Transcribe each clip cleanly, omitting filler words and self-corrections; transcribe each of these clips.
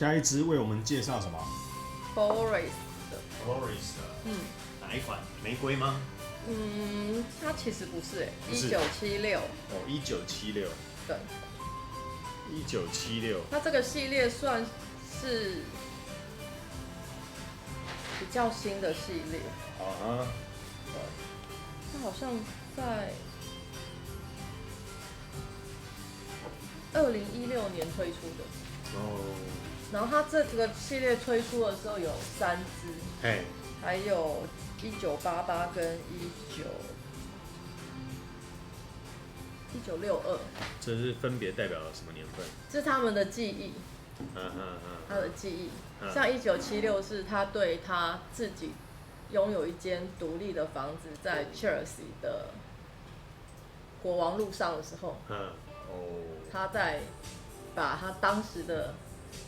下一支为我们介绍什么 Boris 的， ？Boris 的，哪一款？玫瑰吗？它其实不是不是1976，哦，1976，对， 1976，它这个系列算是比较新的系列，啊它好像在2016年推出的。哦，然后它这个系列推出的时候有3支，嘿，还有1988跟1962，这是分别代表了什么年份？这是他们的记忆，他的记忆。像1976是他对他自己拥有一间独立的房子在 Chelsea 的国王路上的时候，他在把他当时的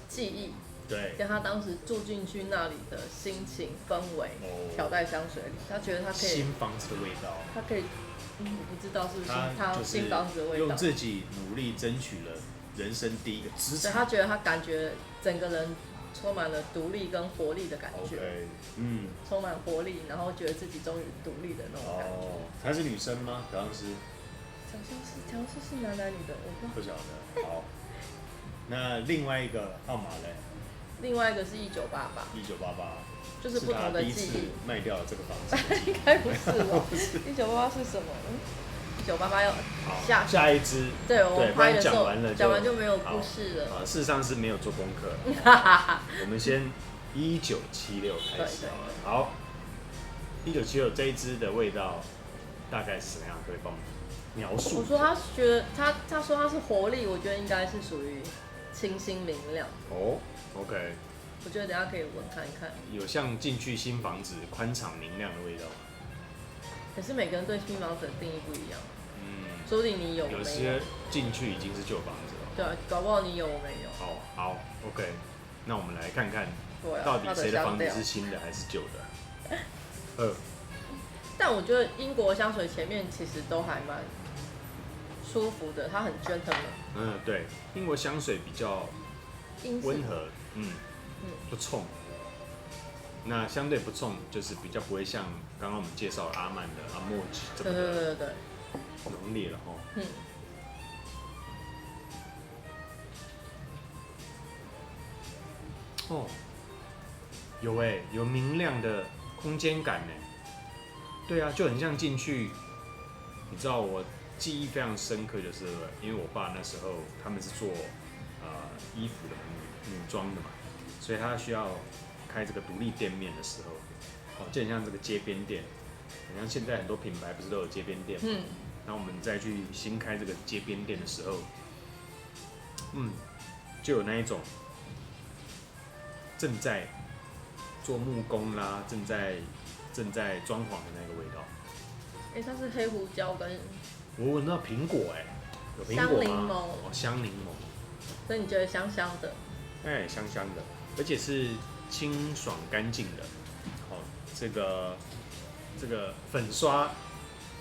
记忆，对，跟他当时住进去那里的心情氛围调在香水里，他觉得他可以新房子的味道，他可以，我不知道是不是他就是新房子的味道，用自己努力争取了人生第一个资所以产。他觉得他感觉整个人充满了独立跟活力的感觉 OK， 充满活力，然后觉得自己终于独立的那种感觉。她是女生吗？好像是，调香师是男的女的，我不知道。不晓得。好，那另外一个号码嘞另外一个是1988， ，1988，就是不同的是他第一次记忆。卖掉了这个房子。应该不是吧？1988是什么？1988要好，下一支，对，我们拍的时候不然讲完就没有故事了。事实上是没有做功课。我们先1976开始好了。好，1976这一支的味道大概是什么样？可以帮我们描述？我说他觉得他说他是活力，我觉得应该是属于清新明亮。哦 ，OK， 我觉得等一下可以闻看一看。有像进去新房子宽敞明亮的味道吗？可是每个人对新房子的定义不一样，说不定你有，有些进去已经是旧房子了。对啊，搞不好你有我没有。好 ，OK， 那我们来看看，对啊，到底谁的房子是新的还是旧的？但我觉得英国香水前面其实都还蛮舒服的，它很 gentleman。对，英国香水比较温和，不冲。那相对不冲，就是比较不会像刚刚我们介绍的阿曼的阿莫吉这么的浓烈了哈。有明亮的空间感呢。对啊，就很像进去。你知道我记忆非常深刻，就是因为我爸那时候他们是做衣服的女装的嘛，所以他需要开这个独立店面的时候，就很像这个街边店，很像现在很多品牌不是都有街边店嘛，然后我们再去新开这个街边店的时候，就有那一种正在做木工啦，正在装潢的那个味道。它是黑胡椒跟我闻到苹果有苹果吗？香柠檬香柠檬，所以你觉得香香的？香香的，而且是清爽干净的。这个粉刷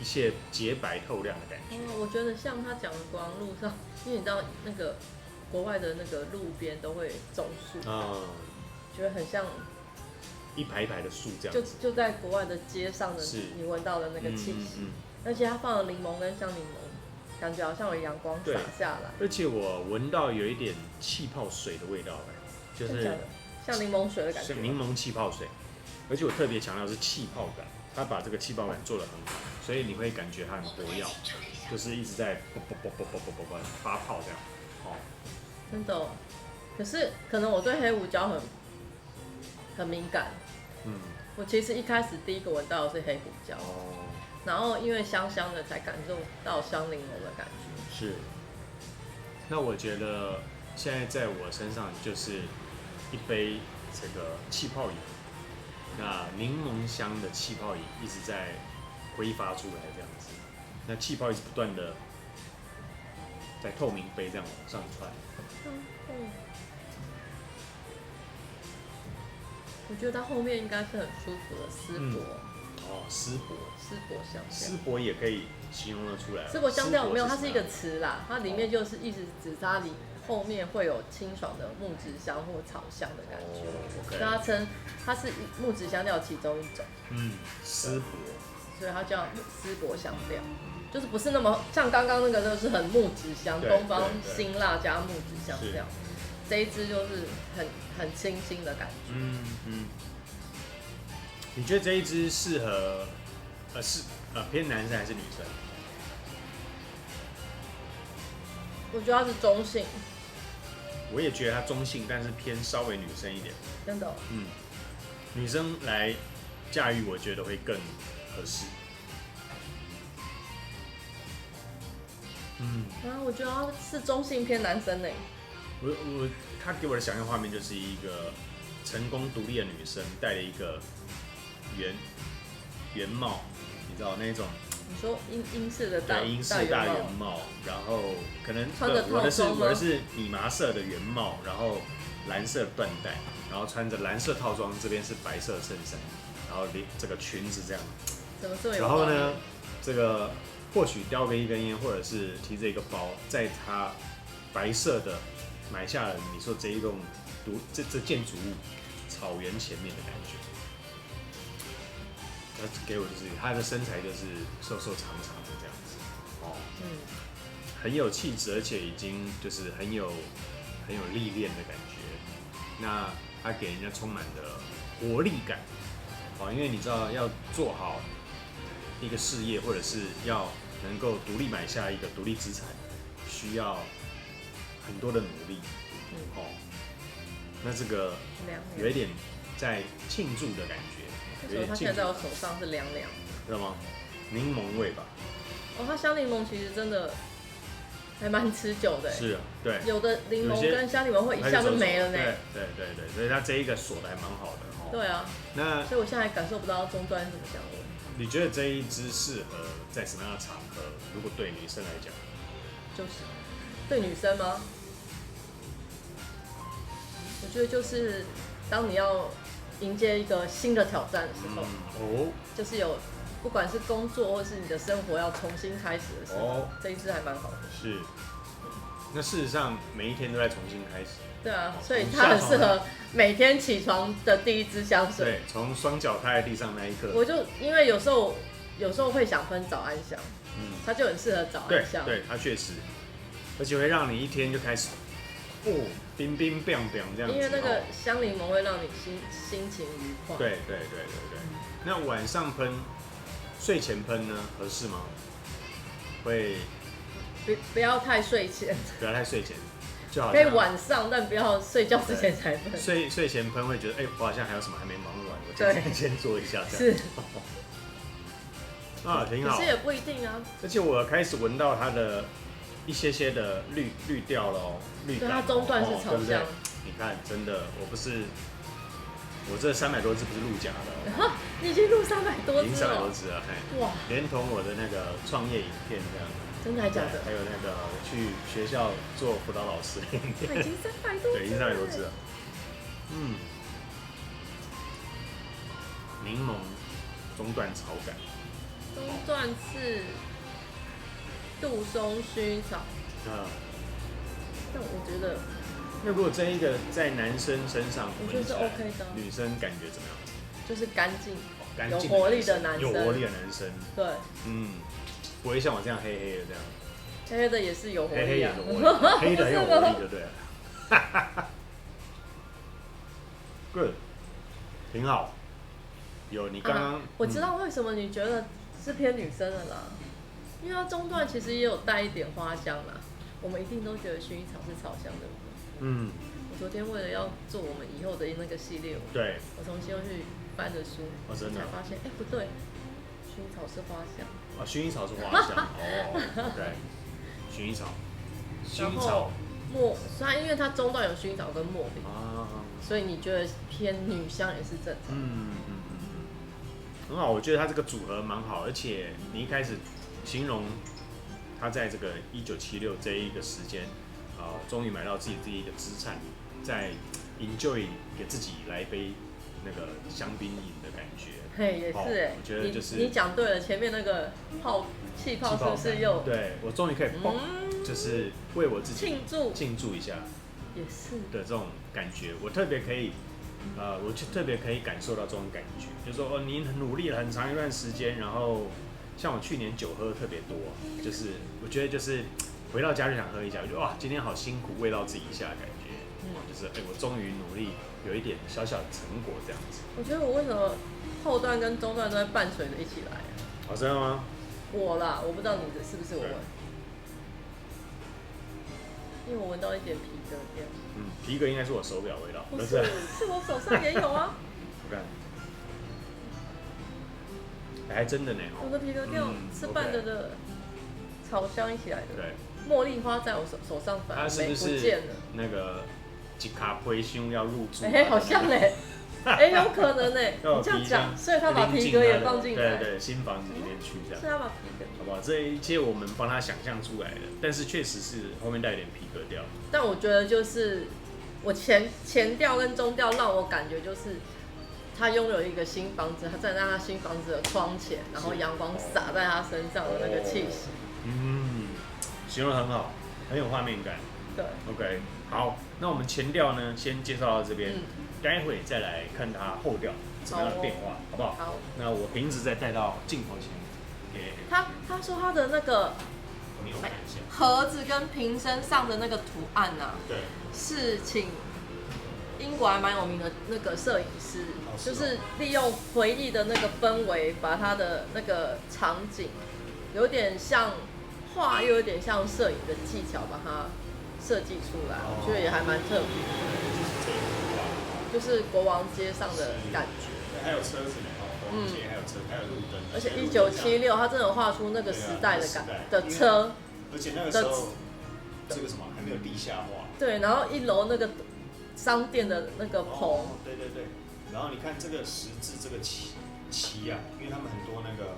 一切洁白透亮的感觉。我觉得像他讲的国王路上，因为你知道那个国外的那个路边都会种树，觉得很像一排一排的树这样子，就在国外的街上的你闻到的那个气息，而且它放了柠檬跟香柠檬，感觉好像有阳光洒下来。而且我闻到有一点气泡水的味道，就是像柠檬水的感觉，像柠檬气泡水。而且我特别强调是气泡感，它把这个气泡感做得很好，所以你会感觉它很活跃，就是一直在发泡这样。真的可是可能我对黑胡椒很敏感。我其实一开始第一个闻到的是黑胡椒，然后因为香香的才感受到香柠檬的感觉。是。那我觉得现在在我身上就是一杯这个气泡饮，那柠檬香的气泡饮一直在挥发出来这样子，那气泡一直不断的在透明杯这样往上窜。我觉得它后面应该是很舒服的丝柏。丝柏香调。丝柏也可以形容得出来。丝柏香调没有，它是一个词啦，它里面就是意思指它里后面会有清爽的木质香或草香的感觉，所以它称它是木质香调其中一种。丝柏，所以它叫丝柏香调，就是不是那么像刚刚那个就是很木质香，东方辛辣加木质香调，这一支就是很清新的感觉。你觉得这一支适合偏男生还是女生？我觉得它是中性。我也觉得它中性，但是偏稍微女生一点。真的、女生来驾驭，我觉得会更合适。我觉得它是中性偏男生呢。他给我的想象画面就是一个成功独立的女生，戴了一个圆帽，你知道那种？你说英式的大圆帽，然后可能穿着套装吗？我的是米麻色的圆帽，然后蓝色缎带，然后穿着蓝色套装，这边是白色衬衫，然后这个裙子这样。怎么这么有？然后呢，这个或许叼个一根烟，或者是提着一个包，在他白色的买下了你说这一栋这建筑物草原前面的感觉。他给我就是他的身材就是瘦瘦长长的这样子，很有气质，而且已经就是很有历练的感觉。那他给人家充满了活力感，因为你知道要做好一个事业，或者是要能够独立买下一个独立资产，需要很多的努力。那这个有一点在庆祝的感觉。为什么它现在在我手上是凉凉？知道吗？柠檬味吧。它香柠檬其实真的还蛮持久的。是啊，对。有的柠檬跟香柠檬会一下就没了呢。对，所以它这一个锁的还蛮好的。对啊。所以我现在感受不到中段是什么香味。你觉得这一支适合在什么样的场合？如果对女生来讲，就是对女生吗？我觉得就是当你要迎接一个新的挑战的时候，就是有不管是工作或是你的生活要重新开始的时候，这一支还蛮好的。是。那事实上每一天都在重新开始。对啊，所以它很适合每天起床的第一支香水。对，从双脚踏在地上那一刻。我就因为有时候会想喷早安香，它就很适合早安香。对，它确实，而且会让你一天就开始，冰冰冰冰这样子。因为那个香柠檬会让你心情愉快。对。那晚上喷，睡前喷呢，合适吗？会。不要太睡前。不要太睡前。可以晚上，但不要睡觉之前才喷。睡前喷会觉得，我好像还有什么还没忙完，我先做一下这样。是。挺好。可是也不一定啊。而且我开始闻到它的一些的绿调了哦，绿感。对，它中段是草香。对？你看，真的，我这300多支不是录假的。你已经录300多支了。已经300多支了，哇！连同我的那个创业影片这样。真的还假的？还有那个去学校做辅导老师，已经300多支了。对，已经300多支了。柠檬中段草感。中段是杜松薰衣草。但我觉得，那如果这一个在男生身上，我觉得是 OK 的。女生感觉怎么样？就是干净、有活力的男生。有活力的男生。对。不会像我这样黑黑的这样。黑黑的也是有活力啊。黑的很有活力就对了。Good， 挺好。有你刚刚。我知道为什么你觉得是偏女生的啦，因为它中段其实也有带一点花香啦。我们一定都觉得薰衣草是草香的。我昨天为了要做我们以后的那个系列，对，我重新又去翻着书，真的才发现，不对，薰衣草是花香。薰衣草是花香。对，薰衣草。然后因为它中段有薰衣草跟茉莉，所以你觉得偏女香也是正常。很好，我觉得它这个组合蛮好，而且你一开始形容他在这个1976这一个时间，终于买到自己一个资产，在 enjoy 给自己来一杯那个香槟饮的感觉。也是我觉得就是你讲对了，前面那个气泡是不是又？对，我终于可以就是为我自己庆祝一下，也是的这种感觉，我特别可以，我就特别可以感受到这种感觉，就是说你很努力了很长一段时间，然后像我去年酒喝特别多，就是我觉得就是回到家就想喝一下，我觉得哇今天好辛苦，慰劳自己一下的感觉，就是我终于努力有一点小小的成果这样子。我觉得我为什么后段跟中段都在伴随着一起来啊？哦，真的吗？我啦，我不知道你的是不是我闻，因为我闻到一点皮革调。皮革应该是我手表味道，不是，是我手上也有啊。我看，还真的呢。我的皮革调是伴着的草香一起来的。对，茉莉花在我手上反而没不见了。那个吉卡培胸要入住？好像哎。有可能你这样讲，所以他把皮革也放进来，对，新房子里面去这样，是他把皮革，好不好？这一切我们帮他想象出来的，但是确实是后面带一点皮革调。但我觉得就是我前调跟中调让我感觉就是他拥有一个新房子，他站在他新房子的窗前，然后阳光洒在他身上的那个气息，形容得很好，很有画面感。对 ，OK， 好，那我们前调呢，先介绍到这边。待会再来看它后调怎么样的变化，好不好？好。那我瓶子再带到镜头前。他说他的那个盒子跟瓶身上的那个图案啊，对，是请英国还蛮有名的那个摄影师，就是利用回忆的那个氛围，把他的那个场景有点像画，又有点像摄影的技巧，把它设计出来，我觉得也还蛮特别的。就是国王街上的感觉，还有车子呢，国王街还有车，还有路灯，而且1976，他真的画出那个时代的的车，而且那个时候这个什么还没有地下化，对，然后1楼那个商店的那个棚，对，然后你看这个十字这个旗啊，因为他们很多那个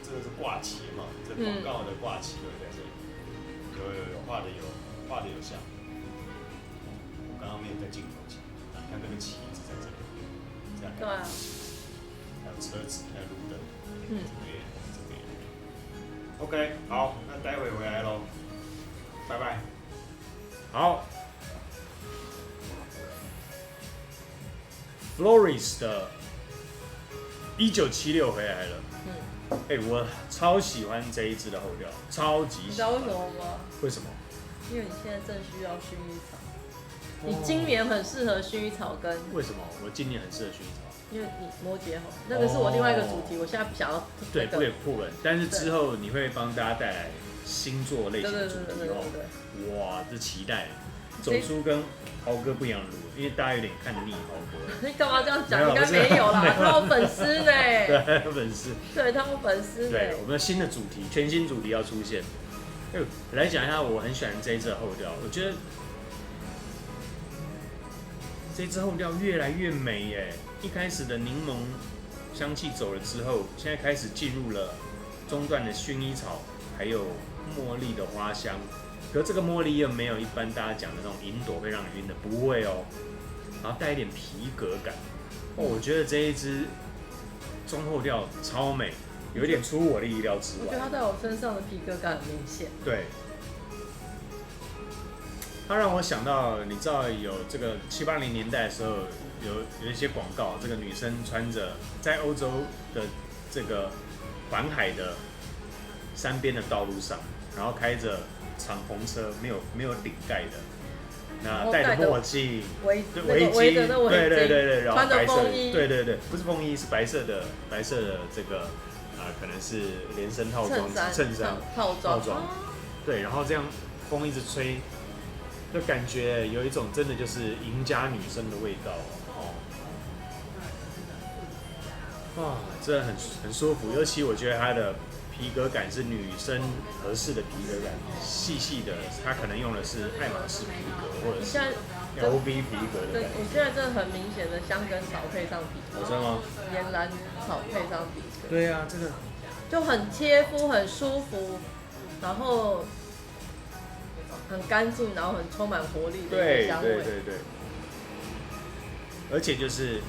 这个是挂旗嘛，这广告的挂旗都在这里，有画的有像，我刚刚没有在镜头前。看那个旗子在这里，这样。对啊。还有车子，还有路灯。这边。OK， 好，那待会回来咯，拜拜。好。Floris 的1976回来了。我超喜欢这一支的后调，超级喜欢。你知道为什么吗？为什么？因为你现在正需要薰衣草。你今年很适合薰衣草根。为什么我今年很适合薰衣草？因为你摩羯红，那个是我另外一个主题，我现在不想要。对，不可以破梗，但是之后你会帮大家带来星座类型的主题哦。哇，这期待，走出跟豪哥不一样的路，因为大家有点看腻豪哥。你干嘛这样讲？应该没有啦，他有粉丝呢。对，有粉丝。对，他有粉丝。对，我们的新的主题，全新主题要出现。来讲一下，我很喜欢这一支后调，我觉得。这支后调越来越美耶！一开始的柠檬香气走了之后，现在开始进入了中段的薰衣草，还有茉莉的花香。可这个茉莉又没有一般大家讲的那种银朵会让你晕的，不会哦。然后带一点皮革感。我觉得这一支中后调超美，有一点出乎我的意料之外。我觉得它在我身上的皮革感很明显。对。它让我想到，你知道有这个70、80年代的时候，有一些广告，这个女生穿着在欧洲的这个环海的山边的道路上，然后开着敞篷车，没有顶盖的，那戴着墨镜，围巾，对，然后白色，对，不是风衣，是白色的这个可能是连身套装、衬衫套装，对，然后这样风一直吹。就感觉有一种真的就是赢家女生的味道哦，哇，真的很舒服，尤其我觉得它的皮革感是女生合适的皮革感，细细的，它可能用的是爱马仕皮革或者是 LV 皮革的感觉。我现在真的很明显的香根草配上皮革，真的吗？岩兰草配上皮革，对啊，真的就很贴肤，很舒服，然后。很干净，然后很充满活力的一个香味。对，而且就是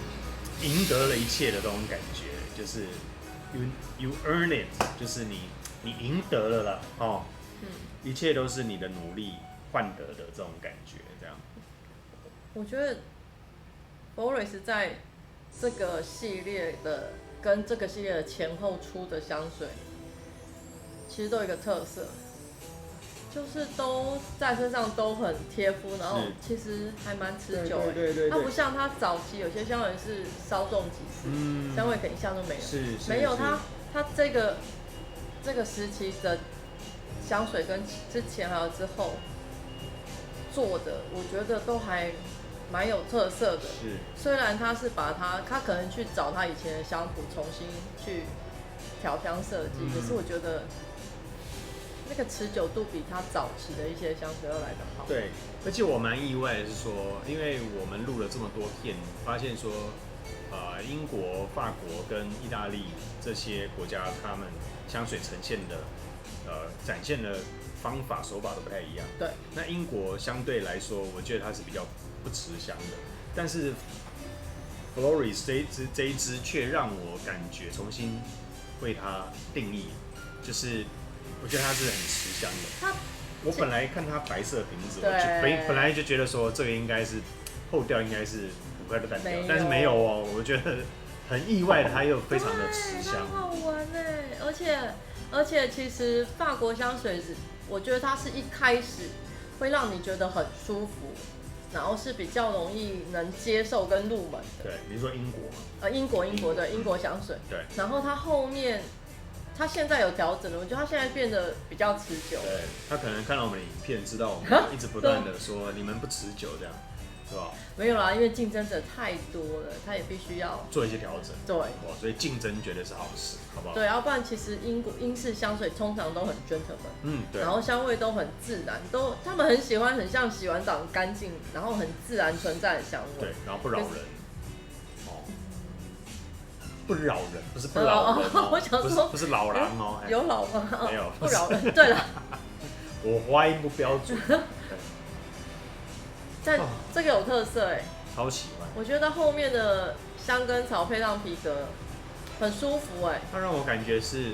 赢得了一切的这种感觉，就是 you earn it， 就是你赢得了啦，哦，一切都是你的努力换得的这种感觉，这样。我觉得 Boris 在这个系列的跟这个系列的前后出的香水，其实都有一个特色，就是都在身上都很贴肤，然后其实还蛮持久的。对，它不像它早期有些香水是稍纵即逝，香味可能一下都没有。没有它这个时期的香水跟之前还有之后做的，我觉得都还蛮有特色的。虽然他是把他可能去找他以前的香谱重新去调香设计，可是我觉得那个持久度比他早期的一些香水要来得好。对，而且我蛮意外的是说，因为我们录了这么多片，发现说，英国、法国跟意大利这些国家，他们香水呈现的，展现的方法手法都不太一样。对。那英国相对来说，我觉得它是比较不持香的，但是 Floris 这一支却让我感觉重新为它定义，就是我觉得它是很持香的。我本来看它白色瓶子，我本来就觉得说这个应该是后调应该是5块的单调，但是没有哦，我觉得很意外的，它又非常的持香，很好闻哎，而且其实法国香水，我觉得它是一开始会让你觉得很舒服，然后是比较容易能接受跟入门的。对，你说英国吗？英国对，英国香水。对。然后它后面，它现在有调整了，我觉得它现在变得比较持久。对，他可能看到我们的影片，知道我们一直不断的说你们不持久这样，是吧？没有啦，因为竞争者太多了，他也必须要做一些调整。对，所以竞争绝对是好事，好不好？对，要不然其实英式香水通常都很 gentleman，对，然后香味都很自然，他们很喜欢很像洗完澡很干净，然后很自然存在的香味。对，然后不扰人。不扰人，不是不扰人哦，我想说不是老狼哦，有老吗？没有，不扰人。对了，我发音不标准。但这个有特色哎，超喜欢。我觉得后面的香根草配上皮革很舒服哎，它让我感觉是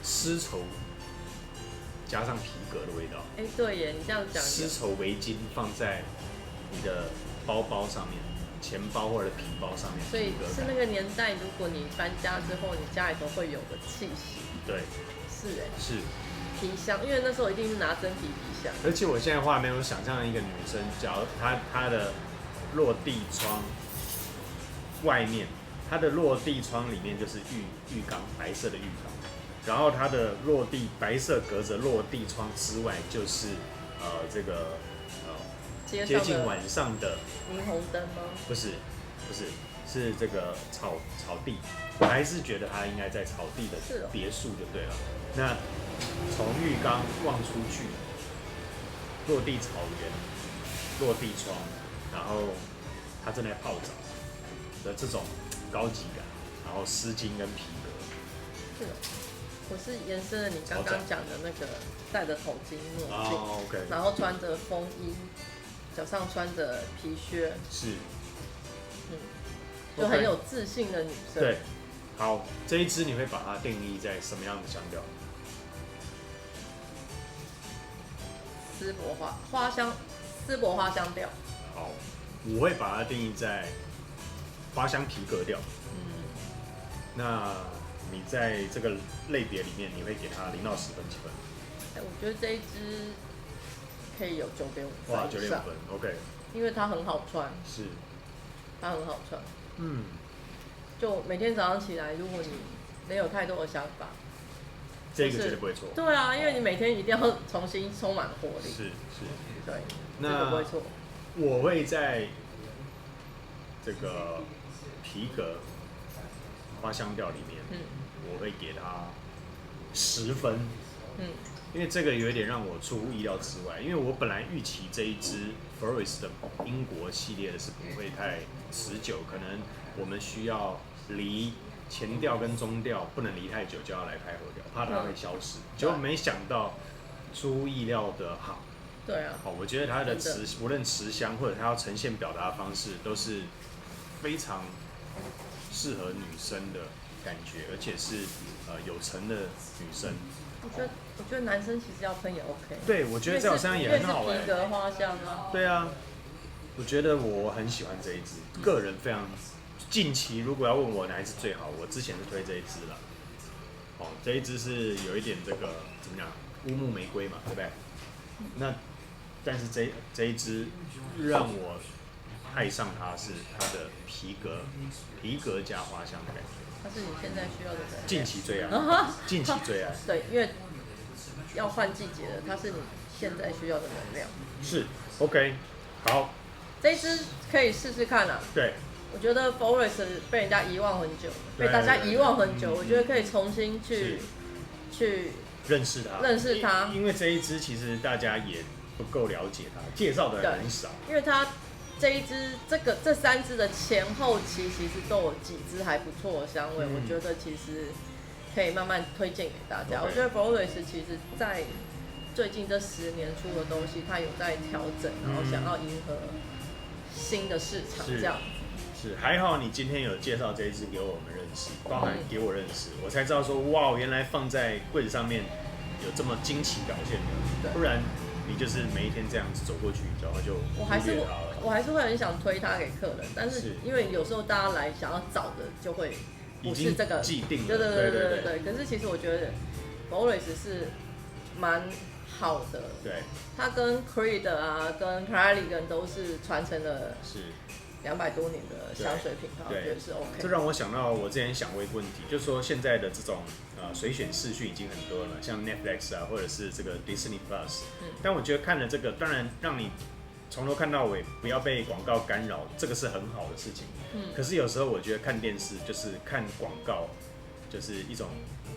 丝绸加上皮革的味道。哎，对耶，你这样讲，丝绸围巾放在你的包包上面。钱包或者皮包上面，所以是那个年代，如果你搬家之后，你家里头会有的气息。对，是哎，是皮箱，因为那时候一定是拿真皮箱。而且我现在画面有想象一个女生，假如她的落地窗外面，她的落地窗里面就是浴缸，白色的浴缸，然后她的落地白色隔着落地窗之外就是这个。接近晚上的霓虹灯吗？不是，是这个草地。我还是觉得它应该在草地的别墅就对了。那从浴缸望出去，落地草原，落地窗，然后它正在泡澡的这种高级感，然后丝巾跟皮革。是的，我是延伸了你刚刚讲的那个戴着头巾墨镜，OK， 然后穿着风衣。脚上穿着皮靴，是，就很有自信的女生。对，好，这一支你会把它定义在什么样的香调？丝柏花香调。好，我会把它定义在花香皮革调。那你在这个类别里面，你会给它0到10分几分？我觉得这一支。可以有9.5分。哇，9.5分 ，OK。因为它很好穿。是。它很好穿。就每天早上起来，如果你没有太多的想法，这个绝对不会错。对啊，因为你每天一定要重新充满活力。是。对。那这个不会错。我会在这个皮革花香调里面，我会给它10分。因为这个有点让我出乎意料之外，因为我本来预期这一支 Floris 的英国系列的是不会太持久，可能我们需要离前调跟中调不能离太久，就要来开后调，怕它会消失。结果没想到出乎意料的好。对啊。我觉得它的无论持香或者它要呈现表达的方式，都是非常适合女生的感觉，而且是有成的女生。我觉得男生其实要喷也 OK。对，我觉得在我身上也很好因为是皮革花香啊。对啊，我觉得我很喜欢这一支，个人非常。近期如果要问我哪一支最好，我之前是推这一支了。哦，这一支是有一点这个怎么讲，乌木玫瑰嘛，对不对？那但是这一支让我爱上它是它的皮革加花香的感觉。它是你现在需要的。近期最爱，近期最爱。对，因为要换季节了，它是你现在需要的能量。是 ，OK， 好。这一支可以试试看啊。对。我觉得 Forest 被人家遗忘很久，被大家遗忘很久，我觉得可以重新去认识它，因为这一支其实大家也不够了解它，介绍的人很少。因为它这一支这3支的前后期其实都有几支还不错的香味，我觉得其实可以慢慢推荐给大家。我觉得 Forest 其实在最近这10年出的东西，它有在调整，然后想要迎合新的市场这样。是，还好你今天有介绍这一支给我们认识，包含给我认识，我才知道说哇，原来放在柜子上面有这么惊奇表现的，不然你就是每一天这样子走过去，然后就忽略它了。我还是会很想推它给客人，但是因为有时候大家来想要找的就会不是这个既定的，对。可是其实我觉得 Forest 是蛮好的，对，它跟 Creed 啊，跟 Cardigan 都是传承了200多年的香水品牌，我觉得是 OK。这让我想到我之前想过一个问题，就是说现在的这种随选视讯已经很多了，像 Netflix 啊，或者是这个 Disney Plus。但我觉得看了这个，当然让你从头看到尾，不要被广告干扰，这个是很好的事情。可是有时候我觉得看电视就是看广告，就是一种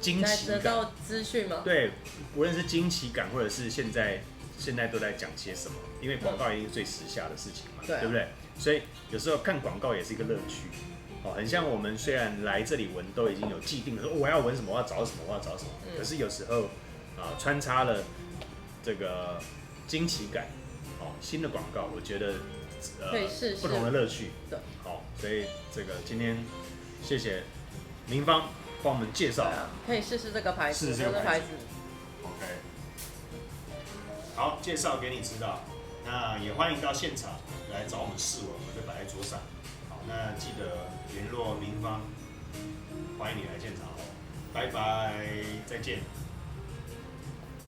惊奇感。得到资讯吗？对，无论是惊奇感，或者是现在都在讲些什么，因为广告一定是最时下的事情嘛，对不对？所以有时候看广告也是一个乐趣，很像我们虽然来这里闻都已经有既定的，说我要闻什么，我要找什么，我要找什么。可是有时候穿插了这个惊奇感，新的广告，我觉得可以试不同的乐趣。对，好，所以这个今天谢谢明芳帮我们介绍，可以试试这个牌子，试试这个牌子。 OK， 好，介绍给你知道。那也欢迎到现场来找我们试闻，我们就摆在桌上。好，那记得联络明芳，欢迎你来现场哦。拜拜，再见。